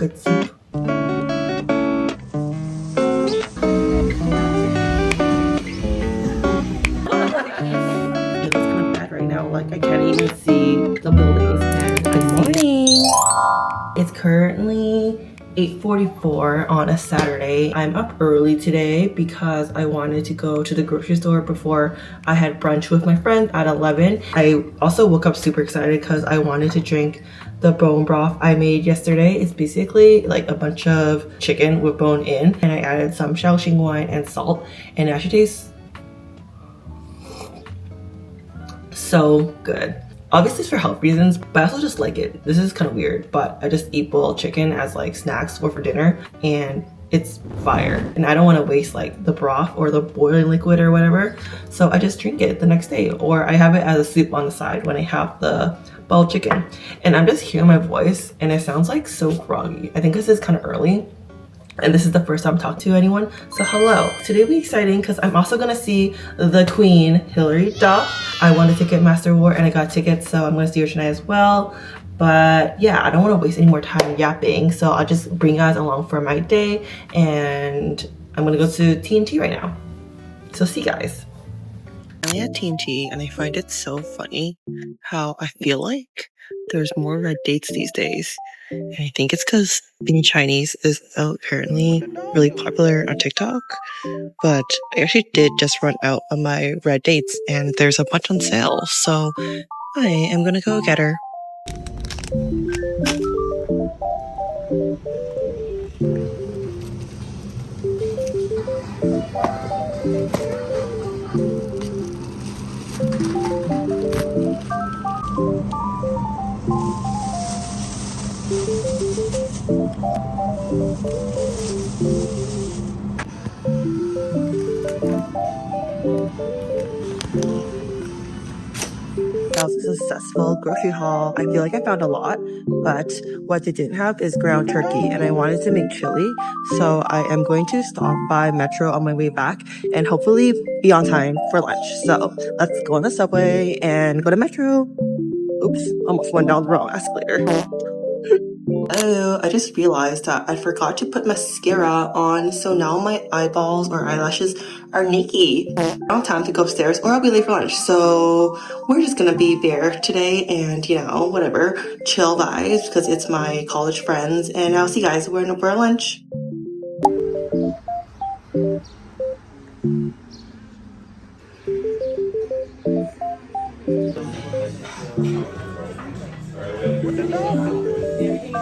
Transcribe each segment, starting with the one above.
good soup. It's kind of bad right now. Like I can't even see the buildings. And good morning. It's currently 8:44 on a Saturday. I'm up early today because I wanted to go to the grocery store before I had brunch with my friends at 11. I also woke up super excited because I wanted to drink the bone broth I made yesterday. It's basically like a bunch of chicken with bone in, and I added some Shaoxing wine and salt, and it actually tastes so good. Obviously it's for health reasons, but I also just like it. This is kind of weird, but I just eat boiled chicken as like snacks or for dinner, and it's fire. And I don't want to waste like the broth or the boiling liquid or whatever, so I just drink it the next day, or I have it as a soup on the side when I have the boiled chicken. And I'm just hearing my voice and it sounds like so groggy. I think this is kind of early, and this is the first time talking to anyone, so hello. Today will be exciting because I'm also gonna see the Queen, Hilary Duff. I won the Ticketmaster award and I got tickets, so I'm gonna see her tonight as well. But yeah, I don't want to waste any more time yapping, so I'll just bring you guys along for my day, and I'm gonna go to TNT right now. So see you guys. I'm at TNT and I find it so funny how I feel like there's more red dates these days. And I think it's because being Chinese is apparently really popular on TikTok. But I actually did just run out of my red dates and there's a bunch on sale. So I am gonna go get her. That was a successful grocery haul. I feel like I found a lot, but what they didn't have is ground turkey, and I wanted to make chili, so I am going to stop by Metro on my way back and hopefully be on time for lunch. So let's go on the subway and go to Metro. Oops, almost went down the wrong escalator. Oh, I just realized that I forgot to put mascara on, so now my eyeballs or eyelashes are naked. I don't have time to go upstairs or I'll be late for lunch, so we're just gonna be bare today and, you know, whatever, chill vibes because it's my college friends, and I'll see you guys when we're at lunch.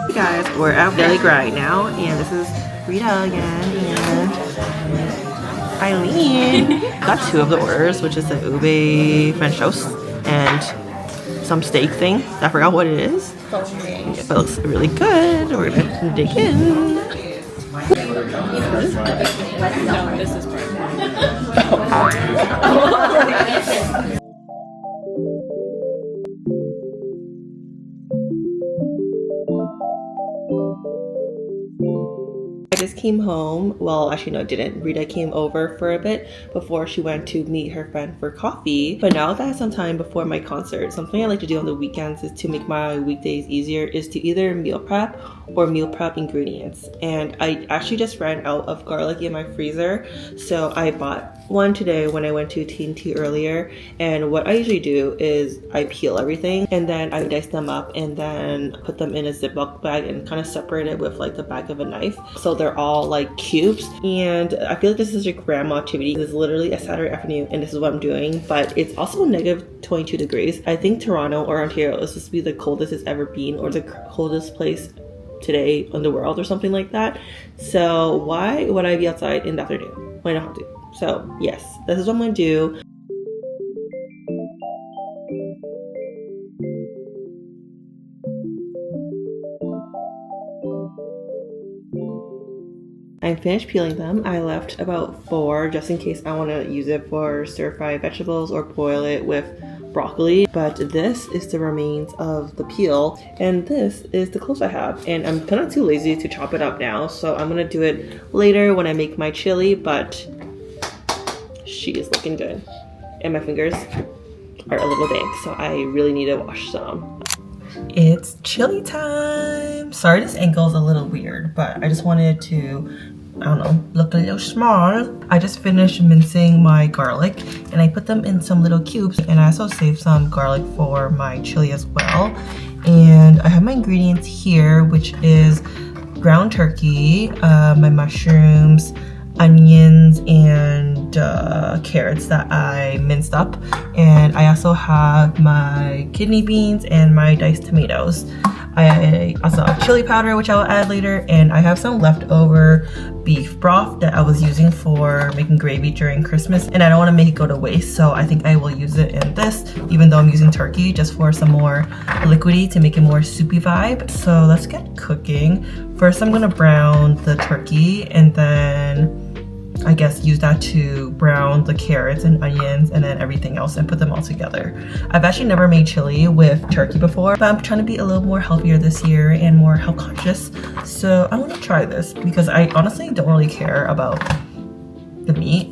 Hey guys, we're at Deli right now, and this is Rita again, and Eileen. Got two of the orders, which is the ube French toast and some steak thing. I forgot what it is, but it looks really good. We're gonna dig in. No, this is I just came home. Well, actually no, I didn't. Rita came over for a bit before she went to meet her friend for coffee. But now that I have some time before my concert, something I like to do on the weekends is to make my weekdays easier is to either meal prep or meal prep ingredients. And I actually just ran out of garlic in my freezer, so I bought one today when I went to TNT earlier. And what I usually do is I peel everything and then I dice them up and then put them in a Ziploc bag and kind of separate it with like the back of a knife, so they're all like cubes. And I feel like this is a grandma activity. This is literally a Saturday afternoon and this is what I'm doing, but it's also negative 22 degrees. I think Toronto or Ontario is supposed to be the coldest it's ever been, or the coldest place today in the world or something like that. So why would I be outside in the afternoon when I don't have to? So yes, this is what I'm gonna do. I finished peeling them. I left about 4 just in case I want to use it for stir-fry vegetables or boil it with broccoli. But this is the remains of the peel, and this is the clothes I have. And I'm kind of too lazy to chop it up now, so I'm gonna do it later when I make my chili. But she is looking good, and my fingers are a little dank, so I really need to wash some. It's chili time. Sorry this angle is a little weird, but I just wanted to, I don't know, look a little small. I just finished mincing my garlic and I put them in some little cubes, and I also saved some garlic for my chili as well. And I have my ingredients here, which is ground turkey, my mushrooms, onions, and carrots that I minced up. And I also have my kidney beans and my diced tomatoes. I also have chili powder, which I will add later, and I have some leftover beef broth that I was using for making gravy during Christmas, and I don't want to make it go to waste, so I think I will use it in this, even though I'm using turkey, just for some more liquidy to make it more soupy vibe. So let's get cooking. First I'm gonna brown the turkey, and then I guess use that to brown the carrots and onions and then everything else and put them all together. I've actually never made chili with turkey before, but I'm trying to be a little more healthier this year and more health conscious. So I want to try this because I honestly don't really care about the meat.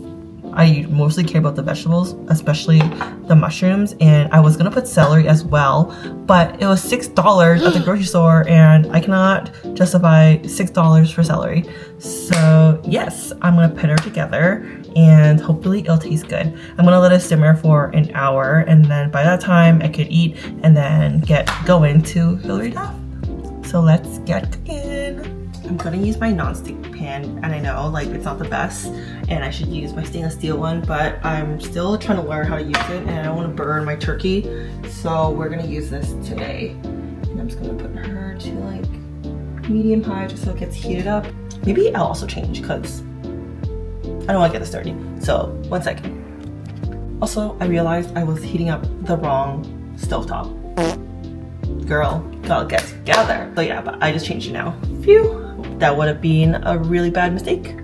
I mostly care about the vegetables, especially the mushrooms, and I was gonna put celery as well, but it was $6 at the grocery store and I cannot justify $6 for celery. So yes, I'm gonna put her together and hopefully it'll taste good. I'm gonna let it simmer for an hour, and then by that time I could eat and then get going to Hilary Duff. So let's get cooking. I'm gonna use my non-stick pan, and I know like it's not the best and I should use my stainless steel one, but I'm still trying to learn how to use it and I don't want to burn my turkey, so we're gonna use this today. And I'm just gonna put her to like medium high just so it gets heated up. Maybe I'll also change because I don't want to get this dirty, so 1 second. Also, I realized I was heating up the wrong stovetop. Girl, gotta get together. So yeah, but I just changed it now. Phew. That would have been a really bad mistake.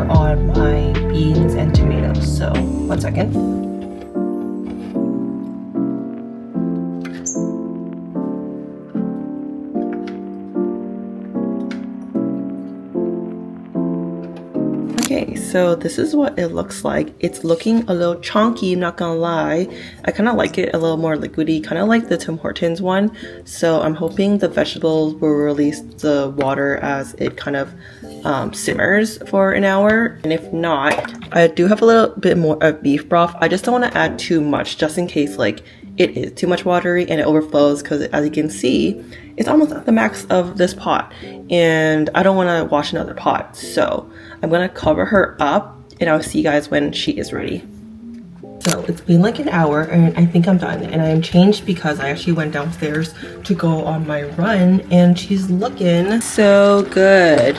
On my beans and tomatoes, so 1 second. Okay, so this is what it looks like. It's looking a little chunky, I'm not gonna lie. I kind of like it a little more liquidy, kind of like the Tim Hortons one. So I'm hoping the vegetables will release the water as it kind of simmers for an hour. And if not, I do have a little bit more of beef broth. I just don't want to add too much just in case like it is too much watery and it overflows, because as you can see, it's almost at the max of this pot and I don't want to wash another pot. So I'm gonna cover her up and I'll see you guys when she is ready. So it's been like an hour and I think I'm done, and I am changed because I actually went downstairs to go on my run and she's looking so good.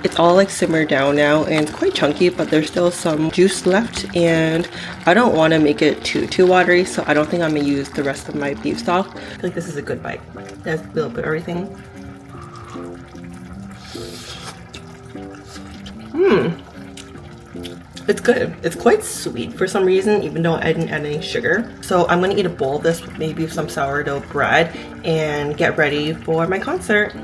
It's all like simmered down now and it's quite chunky, but there's still some juice left and I don't want to make it too watery, so I don't think I'm gonna use the rest of my beef stock. I feel like this is a good bite. There's a little bit of everything. It's good. It's quite sweet for some reason, even though I didn't add any sugar. So I'm gonna eat a bowl of this with maybe some sourdough bread and get ready for my concert.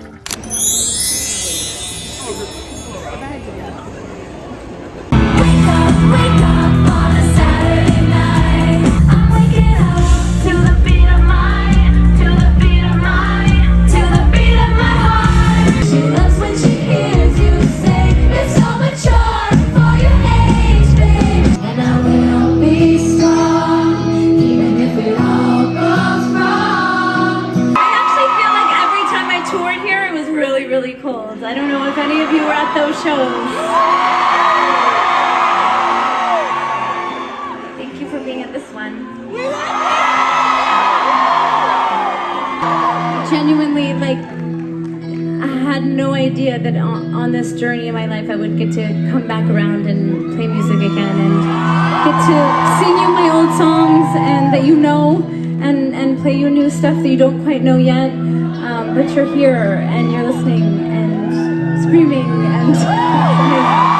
Here had no idea that on this journey in my life I would get to come back around and play music again and get to sing you my old songs and that you know, and play you new stuff that you don't quite know yet, but you're here and you're listening and screaming and it's amazing.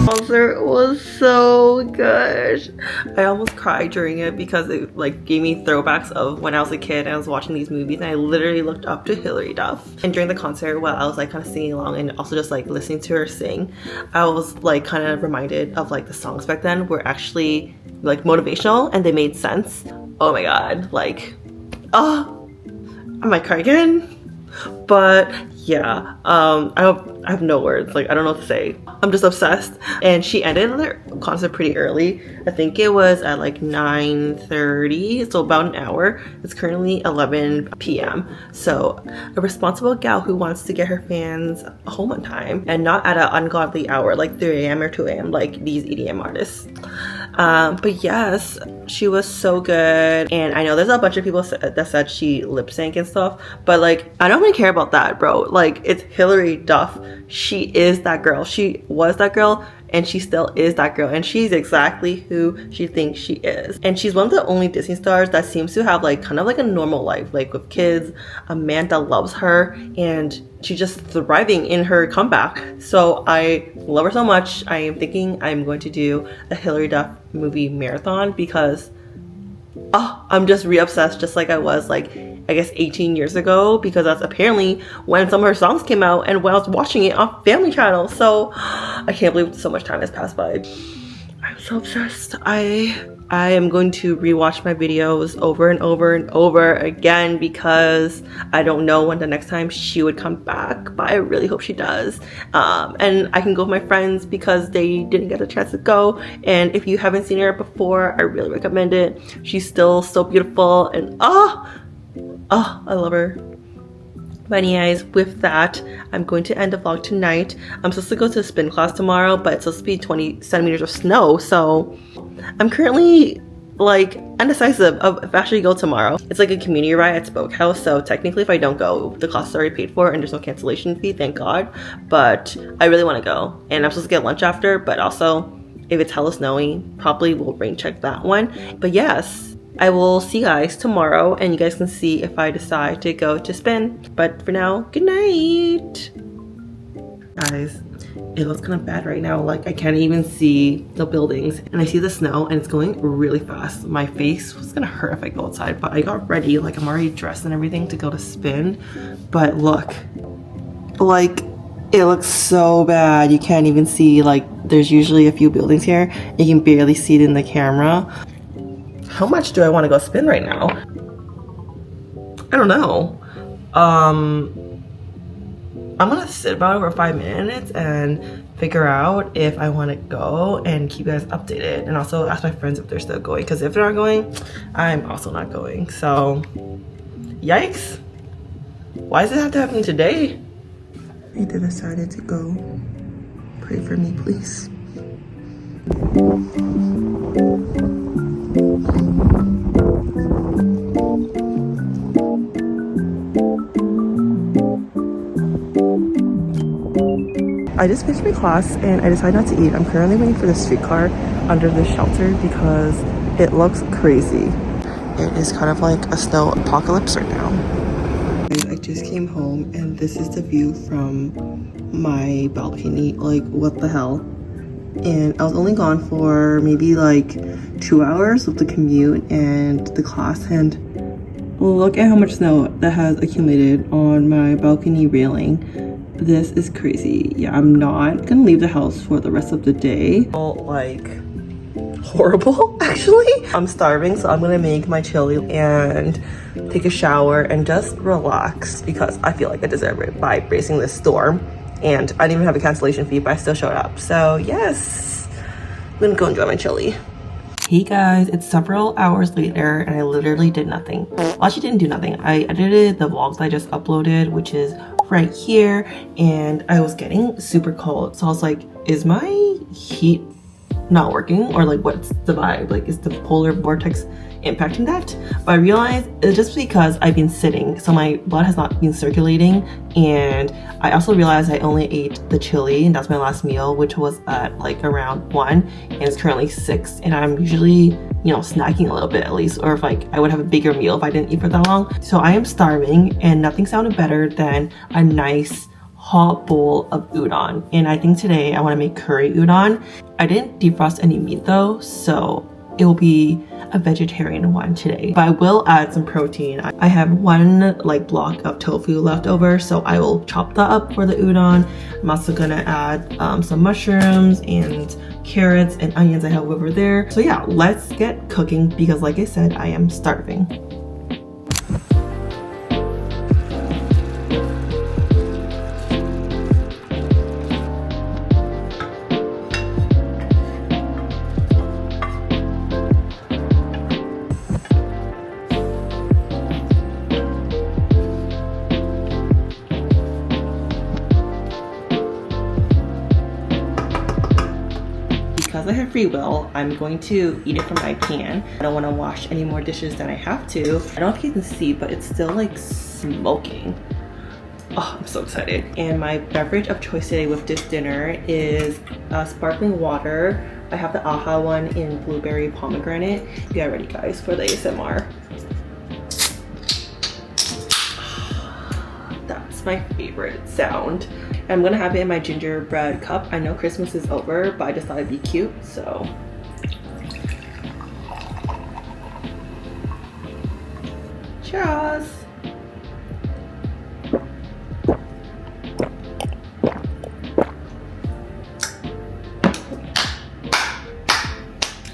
Concert was so good. I almost cried during it because it like gave me throwbacks of when I was a kid and I was watching these movies, and I literally looked up to Hilary Duff. And during the concert, while I was like kind of singing along and also just like listening to her sing, I was like kind of reminded of like the songs back then were actually like motivational and they made sense. Oh my god, like, oh, I might cry again. But yeah, I have no words. Like, I don't know what to say. I'm just obsessed. And she ended the concert pretty early. I think it was at like 9:30, so about an hour. It's currently 11 p.m. So a responsible gal who wants to get her fans home on time and not at an ungodly hour like 3 a.m. or 2 a.m. like these EDM artists. But yes, she was so good. And I know there's a bunch of people that said she lip sync and stuff, but like, I don't really care about that, bro. Like, it's Hilary Duff. She is that girl. She was that girl and she still is that girl, and she's exactly who she thinks she is. And she's one of the only Disney stars that seems to have like kind of like a normal life, like with kids, a man that loves her, and she's just thriving in her comeback. So I love her so much. I am thinking I'm going to do a Hilary Duff movie marathon because I'm just re-obsessed, just like I was like I guess 18 years ago, because that's apparently when some of her songs came out and when I was watching it on Family Channel. So I can't believe so much time has passed by. I'm so obsessed. I am going to rewatch my videos over and over and over again because I don't know when the next time she would come back, but I really hope she does. And I can go with my friends because they didn't get a chance to go. And if you haven't seen her before, I really recommend it. She's still so beautiful, and I love her. But anyways, with that, I'm going to end the vlog tonight. I'm supposed to go to a spin class tomorrow, but it's supposed to be 20 centimeters of snow, so I'm currently like indecisive of if I actually go tomorrow. It's like a community ride at Spoke House, so technically if I don't go, the class is already paid for and there's no cancellation fee, thank God. But I really want to go, and I'm supposed to get lunch after, but also if it's hella snowy, probably will rain check that one. But yes, I will see you guys tomorrow, and you guys can see if I decide to go to spin. But for now, good night. Guys, it looks kind of bad right now. Like, I can't even see the buildings, and I see the snow, and it's going really fast. My face was gonna hurt if I go outside, but I got ready. Like, I'm already dressed and everything to go to spin. But look, like, it looks so bad. You can't even see, like, there's usually a few buildings here. You can barely see it in the camera. How much do I want to go spin right now? I don't know. I'm gonna sit about it for 5 minutes and figure out if I want to go and keep you guys updated, and also ask my friends if they're still going, because if they're not going, I'm also not going. So yikes, why does it have to happen today? I decided to go. Pray for me, please. I just finished my class and I decided not to eat. I'm currently waiting for the streetcar under the shelter because it looks crazy. It is kind of like a snow apocalypse right now. I just came home and this is the view from my balcony. Like, what the hell? And I was only gone for maybe like 2 hours with the commute and the class, and look at how much snow that has accumulated on my balcony railing. This is crazy. Yeah, I'm not gonna leave the house for the rest of the day. Like, horrible, actually. I'm starving, so I'm gonna make my chili and take a shower and just relax because I feel like I deserve it by bracing this storm. And I didn't even have a cancellation fee, but I still showed up. So yes, I'm gonna go enjoy my chili. Hey guys, it's several hours later and I literally did nothing. Well, actually didn't do nothing. I edited the vlogs I just uploaded, which is right here, and I was getting super cold. So I was like, is my heat not working, or like what's the vibe, like is the polar vortex impacting that? But I realized it's just because I've been sitting, so my blood has not been circulating. And I also realized I only ate the chili, and that's my last meal, which was at like around 1, and it's currently 6, and I'm usually, you know, snacking a little bit at least, or if like I would have a bigger meal if I didn't eat for that long. So I am starving, and nothing sounded better than a nice hot bowl of udon. And I think today I want to make curry udon. I didn't defrost any meat though, so it will be a vegetarian one today, but I will add some protein. I have 1 like block of tofu left over, so I will chop that up for the udon. I'm also gonna add some mushrooms and carrots and onions I have over there. So yeah, let's get cooking, because like I said, I am starving. Because I have free will, I'm going to eat it from my pan. I don't want to wash any more dishes than I have to. I don't know if you can see, but it's still like smoking. Oh, I'm so excited. And my beverage of choice today with this dinner is sparkling water. I have the AHA one in blueberry pomegranate. Get ready guys for the ASMR. That's my favorite sound. I'm gonna have it in my gingerbread cup. I know Christmas is over, but I just thought it'd be cute, so. Cheers!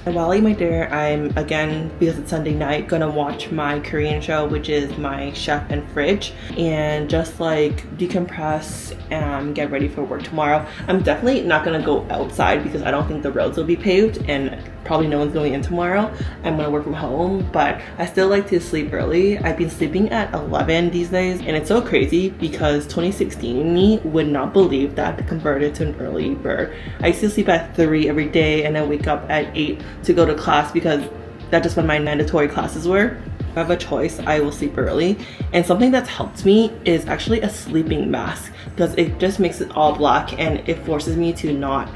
And while I eat my dinner, I'm again, because it's Sunday night, gonna watch my Korean show, which is my Chef and Fridge, and just like decompress and get ready for work tomorrow. I'm definitely not gonna go outside because I don't think the roads will be paved, and probably no one's going in tomorrow. I'm gonna work from home, but I still like to sleep early. I've been sleeping at 11 these days, and it's so crazy because 2016 me would not believe that I converted to an early bird. I used to sleep at 3 every day and then wake up at 8 to go to class, because that's just when my mandatory classes were. If I have a choice, I will sleep early. And something that's helped me is actually a sleeping mask, because it just makes it all black and it forces me to not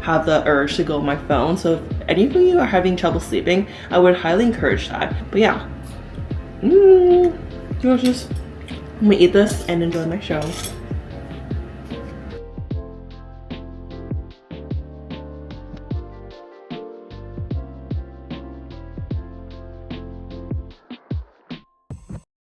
have the urge to go on my phone. So if any of you are having trouble sleeping, I would highly encourage that. But yeah, delicious. I'm gonna eat this and enjoy my show.